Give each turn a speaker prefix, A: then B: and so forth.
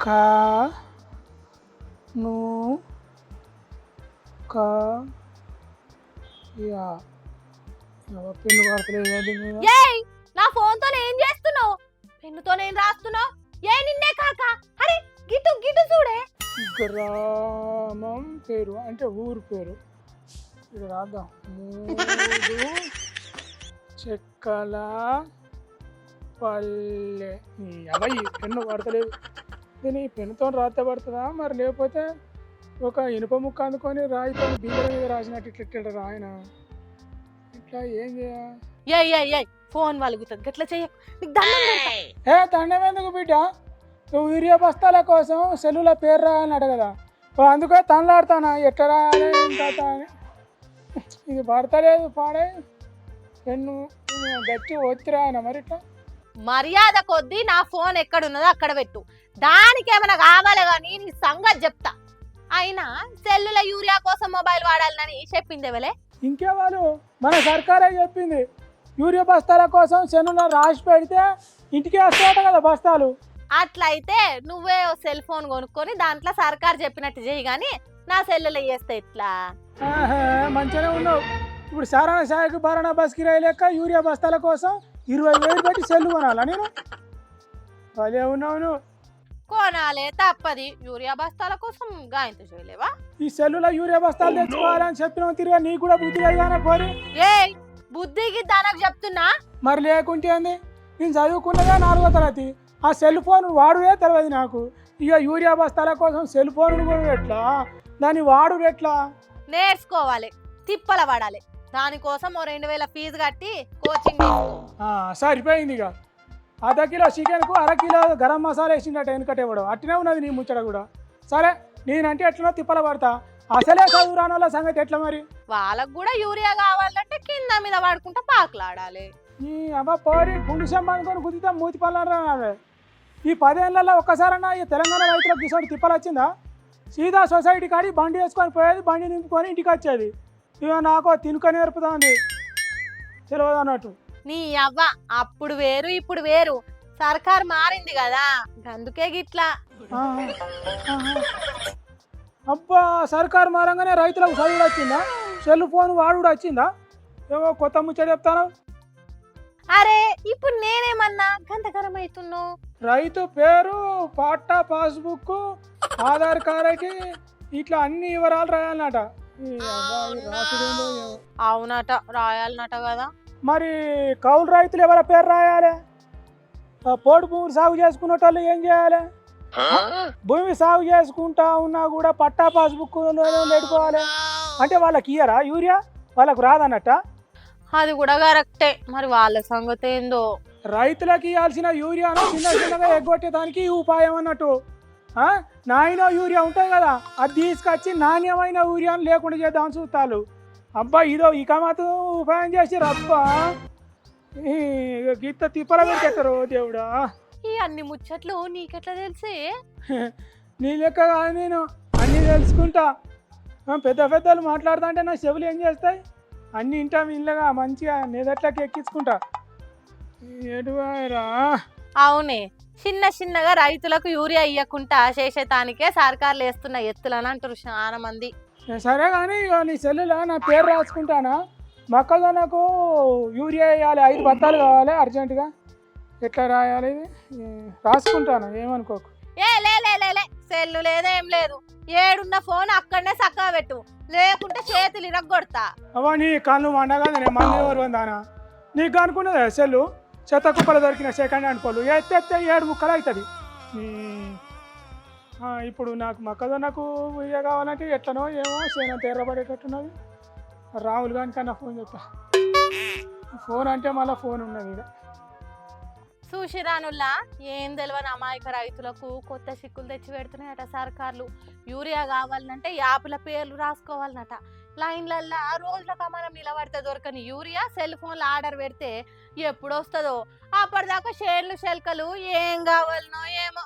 A: కా ను కా యా పెన్ను పడతలేదు.
B: ఏయ్ నా ఫోన్ తో ఏం చేస్తున్నావు? పెన్నుతో నేను రాస్తున్నావు. ఏ నిన్నే కాక అరే గిటు గిటు చూడే.
A: గ్రామం పేరు అంటే ఊరు పేరు. ఇది రాద్దాం. 3 చెక్కల పల్లె. అబ్బాయి పెన్ను పడతలేదు. దీని పెన్నుతో రాస్తే పడుతుందా మరి, లేకపోతే ఒక ఇనుప ముక్క అందుకొని రాయితో బీగల మీద రాసినట్టు ఇట్లా రాయన ఇట్లా ఏం చేయాలి?
B: ఫోన్ వలుగుతుంది గట్లా చెయ్య. నీకు దండం పెడతా.
A: దండం ఎందుకు బిడ్డ? నువ్వు యూరియా బస్తాల కోసం సెల్లుల పేరు రాయాలన్నట కదా, అందుకే తనలాడుతానా ఎట్లా రాయాలి ఇంకా అని. ఇది పడతలేదు పాడే పెన్ను గట్టి ఒత్తి రాయన మరి ఇట్లా.
B: మర్యాద కొద్దీ నా ఫోన్ ఎక్కడున్నదో అక్కడ పెట్టు. దానికి ఏమైనా కావాలి కానీ నీ సంగతి చెప్తా. అయినా సెల్లుల యూరియా కోసం మొబైల్ వాడాలని చెప్పింది ఎవలే?
A: ఇంకేవాళ్ళు, మన సర్కారే చెప్పింది. యూరియా బస్తాల కోసం సెల్లులో రాసి పెడితే ఇంటికి వస్తాయట కదా బస్తాలు.
B: అట్లయితే నువ్వే సెల్ ఫోన్ కొనుక్కొని దాంట్లో సర్కారు చెప్పినట్టు చేయి కానీ నా సెల్లులో చేస్తే ఎట్లా?
A: మంచిగానే ఉన్నావు. ఇప్పుడు సారాణ సాయకు బారాణ బస్ కిరాయి లెక్క యూరియా బస్తాల కోసం 20,000 పెట్టి సెల్లు కొనాలా నేను? భలే ఉన్నావు నువ్వు.
B: కొనాలే తప్పది. యూరియా బస్తాల కోసం గాయంత చేయలేవా?
A: ఈ సెల్లులో యూరియా బస్తాలు తెచ్చుకోవాలని చెప్పిన తిరిగా నీకు కూడా బుద్ధి లేదుగానే పోరి.
B: ఏ బుద్ధికి దానికి చెప్తున్నా.
A: మరి లేకుంటే ఏంది? నేను చదువుకున్నదే 4వ తరగతి. ఆ సెల్ ఫోన్ వాడుడే తెలియదు నాకు. ఇక యూరియా బస్తాల కోసం సెల్ ఫోన్ కూడా ఎట్లా, దాన్ని వాడు ఎట్లా?
B: నేర్చుకోవాలి, తిప్పల పడాలి. దానికోసం 2,000 ఫీజు కట్టి కోచింగ్.
A: సరిపోయింది. ఇక ½ కిలో చికెన్కు ½ కిలో గరం మసాలా వేసిందట వెనుకట ఇవ్వడం. అట్నే ఉన్నది నీ ముచ్చట కూడా. సరే నేనంటే ఎట్లనో తిప్పల పడతా. అసలే చదువు రాని వాళ్ళ సంగతి ఎట్లా మరి?
B: వాళ్ళకు కూడా యూరియా కావాలంటే కింద మీద పడుకుంటా పాకులాడాలి.
A: ఈ అమ్మ పోరి గుండు సంబంధం కుదితే మూతి పనులు. ఈ 10 ఏళ్ళల్లో ఒక్కసారన్నా ఈ తెలంగాణ రైతులకు గిసోటి తిప్పలు వచ్చిందా? సీదా సొసైటీ కాడి బండి వేసుకొని పోయేది, బండి నింపుకొని ఇంటికి వచ్చేది. ఇక నాకు తినుక నేర్పుతుంది తెలియదు అన్నట్టు.
B: నీ అవ్వ అప్పుడు వేరు ఇప్పుడు వేరు. సర్కార్ మారింది కదా, అందుకే గిట్లా.
A: అబ్బా సర్కారు మారంగానే రైతులకు చదువు వచ్చిందా? సెల్ ఫోన్ వాడు వచ్చిందా? ఏమో కొత్త ముచ్చట చెప్తాను.
B: అరే ఇప్పుడు నేనేమన్నా గంతకరం అవుతున్నావు?
A: రైతు పేరు, పట్టా, పాస్బుక్, ఆధార్ కార్డుకి ఇట్లా అన్ని వివరాలు రాయాలన్నట.
B: అవునట, రాయాలన్నట కదా.
A: మరి కౌలు రైతులు ఎవరి పేరు రాయాలి? పోడు భూమి సాగు చేసుకునేటోళ్ళు ఏం చేయాలి? భూమి సాగు చేసుకుంటా ఉన్నా కూడా పట్టా పాస్బుక్ పెట్టుకోవాలి. అంటే వాళ్ళకి ఇయ్యరా యూరియా? వాళ్ళకు రాదన్నట్ట.
B: అది కూడా కరెక్టే. మరి వాళ్ళ సంగతి ఏందో.
A: రైతులకు ఇవ్వాల్సిన యూరియాను చిన్న చిన్నగా ఎగ్గొట్టేదానికి ఈ ఉపాయం అన్నట్టు. నాయన యూరియా ఉంటుంది కదా, అది తీసుకొచ్చి నాణ్యమైన యూరియాను లేకుండా చేద్దామని చూస్తాను. అబ్బా ఇదో ఇక మాత్రం ఉపాయం చేసి రబ్బా గీత తిప్పల పెట్టారు దేవుడా.
B: ఈ అన్ని ముచ్చట్లు నీకెట్లా తెలిసి?
A: నీ లెక్క కాదు, నేను అన్నీ తెలుసుకుంటా. పెద్ద పెద్దలు మాట్లాడుతా అంటే నా చెవులు ఏం చేస్తాయి? అన్నీ ఇంటా ఇళ్ళగా మంచిగా నెదట్లకి ఎక్కించుకుంటా. ఎటువారా?
B: అవునే, చిన్న చిన్నగా రైతులకు యూరియా ఇవ్వకుండా చేసేదానికే సర్కార్లు వేస్తున్న ఎత్తులని అంటారు చాలా మంది.
A: సరే కానీ ఇక నీ సెల్లులో నా పేరు రాసుకుంటానా? మొక్కజొన్నకు యూరియా వేయాలి, 5 బత్తాలు కావాలి అర్జెంటుగా. ఎట్లా రాయాలి? ఇది రాసుకుంటాను, ఏమనుకోకు.
B: లే సెల్లు లేదేం లేదు. ఏడున్న ఫోన్ అక్కడనే చక్కగా పెట్టు, లేకుంటే చేతులు ఇరగొడతా.
A: అవా నీ కళ్ళు మండగా నేను మంది ఎవరు వందానా? నీకు అనుకున్నదే సెల్లు చెత్త కుప్పలు దొరికిన సెకండ్ హ్యాండ్ పళ్ళు ఎత్తే 7 ముక్కలు అవుతుంది. ఇప్పుడు నాకు మొక్కజొన్నకు యూరియా కావాలంటే ఎట్లనో ఏమో సేనంత ఎర్రబడేటట్టున్నది. రాహుల్ గాని కన్నా ఫోన్ చెప్తా. ఫోన్ అంటే మళ్ళీ ఫోన్ ఉన్నది. ఇక
B: చూసిరానుల్లా ఏం తెలియని అమాయక రైతులకు కొత్త సిక్కులు తెచ్చి పెడుతున్నాయట సర్కార్లు. యూరియా కావాలంటే యాపుల పేర్లు రాసుకోవాలన్నట. లైన్లల్లా రోజులకు మనం నిలబడితే దొరకని యూరియా సెల్ ఫోన్లో ఆర్డర్ పెడితే ఎప్పుడు వస్తుందో అప్పటిదాకా షేర్లు శెల్కలు ఏం కావాలనో ఏమో.